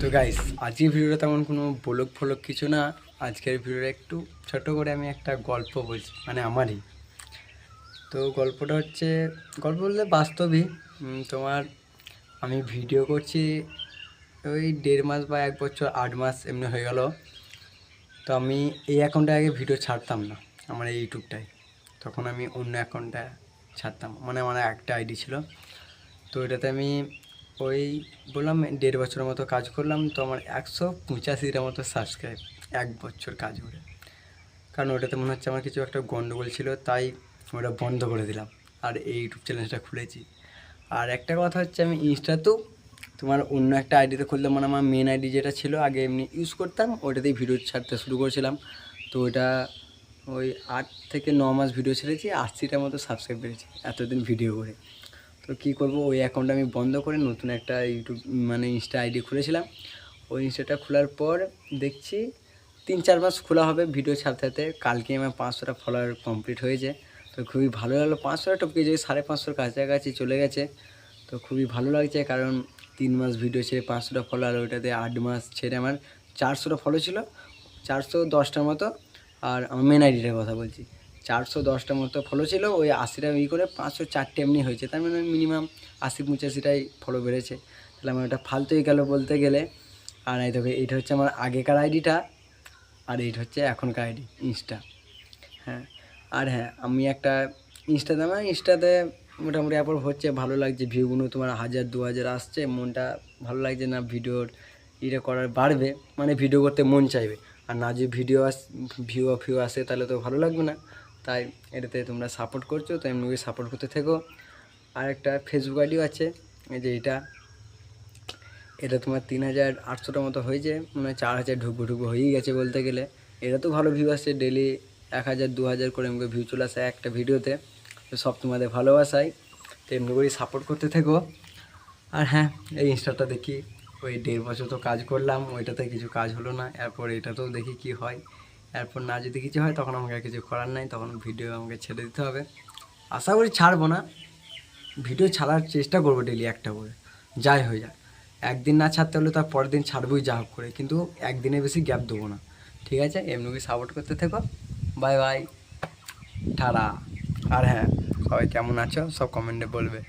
তো গাইস, আজকের ভিডিওটা তেমন কোনো ব্লগ ফলক কিছু না। আজকের ভিডিওটা একটু ছোট করে আমি একটা গল্প বলছি, মানে আমারই। তো গল্পটা হচ্ছে, গল্প বলতে বাস্তবই। তোমার আমি ভিডিও করছি ওই 1.5 মাস বা 1 বছর 8 মাস এমনি হয়ে গেল। তো আমি এই অ্যাকাউন্টে আগে ভিডিও ছাড়তাম না, আমার এই ইউটিউবটায়। তখন আমি অন্য অ্যাকাউন্টটা ছাড়তাম, মানে আমার একটা আইডি ছিল। তো এটাতে আমি ওই বললাম 1.5 বছরের মতো কাজ করলাম। তো আমার 185টার মতো সাবস্ক্রাইব 1 বছর কাজ করে। কারণ ওটাতে মনে হচ্ছে আমার কিছু একটা গন্ডগোল ছিল, তাই ওটা বন্ধ করে দিলাম আর এই ইউটিউব চ্যানেলটা খুলেছি। আর একটা কথা হচ্ছে, আমি ইনস্টাতেও তোমার অন্য একটা আইডিতে খুলতাম, মানে আমার মেন আইডি যেটা ছিল আগে এমনি ইউজ করতাম, ওটাতেই ভিডিও ছাড়তে শুরু করেছিলাম। তো ওটা ওই 8 থেকে 9 মাস ভিডিও ছেড়েছি, 80টার মতো সাবস্ক্রাইব বেড়েছি এতদিন ভিডিও করে। তো কী করবো, ওই অ্যাকাউন্টটা আমি বন্ধ করে নতুন একটা ইউটিউব মানে ইনস্টা আইডি খুলেছিলাম। ওই ইনস্টাটা খোলার পর দেখছি 3-4 মাস খোলা হবে, ভিডিও ছাড়তে ছাড়তে কালকে আমার 500টা ফলোয়ার কমপ্লিট হয়েছে। তো খুবই ভালো লাগলো, 500টা টপকে যে 550-র কাছাকাছি চলে গেছে। তো খুবই ভালো লাগছে, কারণ 3 মাস ভিডিও ছেড়ে 500টা ফলোয়ার, ওইটাতে 8 মাস ছেড়ে আমার 400টা ফলো ছিল, 410টার মতো। আর আমার মেন আইডিটার কথা বলছি, 410টার মতো ফলো ছিল, ওই 80টা করে 504টে এমনি হয়েছে, তার মানে মিনিমাম 80-85টাই ফলো বেড়েছে। তাহলে আমার ওটা ফালতুই গেল বলতে গেলে। আর এই দেখো, এইটা হচ্ছে আমার আগেকার আইডিটা, আর এইটা হচ্ছে এখনকার আইডি ইনস্টা। হ্যাঁ, আর হ্যাঁ, আমি একটা ইনস্টাতে মোটামুটি অ্যাপর হচ্ছে, ভালো লাগছে, ভিউগুলো তোমার 1000-2000 আসছে, মনটা ভালো লাগছে না, ভিডিওর এটা করার বাড়বে, মানে ভিডিও করতে মন চাইবে। আর না যদি ভিউ আসে তাহলে তো ভালো লাগবে না। তাই এটাতে তোমরা সাপোর্ট করছো, তো এমনি সাপোর্ট করতে থেকো। আর একটা ফেসবুক আইডিও আছে, এই যে এটা তোমার 3800টার মতো হয়েছে, মনে হয় 4000 ঢুকবো হয়েই গেছে বলতে গেলে। এটা তো ভালো ভিউ আসছে, ডেলি 1000-2000 করে আমাকে ভিউ চলে আসে একটা ভিডিওতে। তো সব তোমাদের ভালোবাসাই, তো এমনি করেই সাপোর্ট করতে থেকো। আর হ্যাঁ, এই ইনস্টাটা দেখি ওই 1.5 বছর তো কাজ করলাম, ওইটাতে কিছু কাজ হলো না, এরপর এটাতেও দেখি কি হয়। এরপর না যদি কিছু হয় তখন আমাকে আর কিছু করার নাই, তখন ভিডিও আমাকে ছেড়ে দিতে হবে। আশা করি ছাড়বো না, ভিডিও ছাড়ার চেষ্টা করবো ডেলি একটা করে, যাই হয়ে যায়। একদিন না ছাড়তে হলে তার পরের দিন ছাড়বোই যা হোক করে, কিন্তু একদিনের বেশি গ্যাপ দেবো না। ঠিক আছে, এমনি সাপোর্ট করতে থেকো। Bye bye, tata. আর হ্যাঁ, সবাই কেমন আছো সব কমেন্টে বলবে।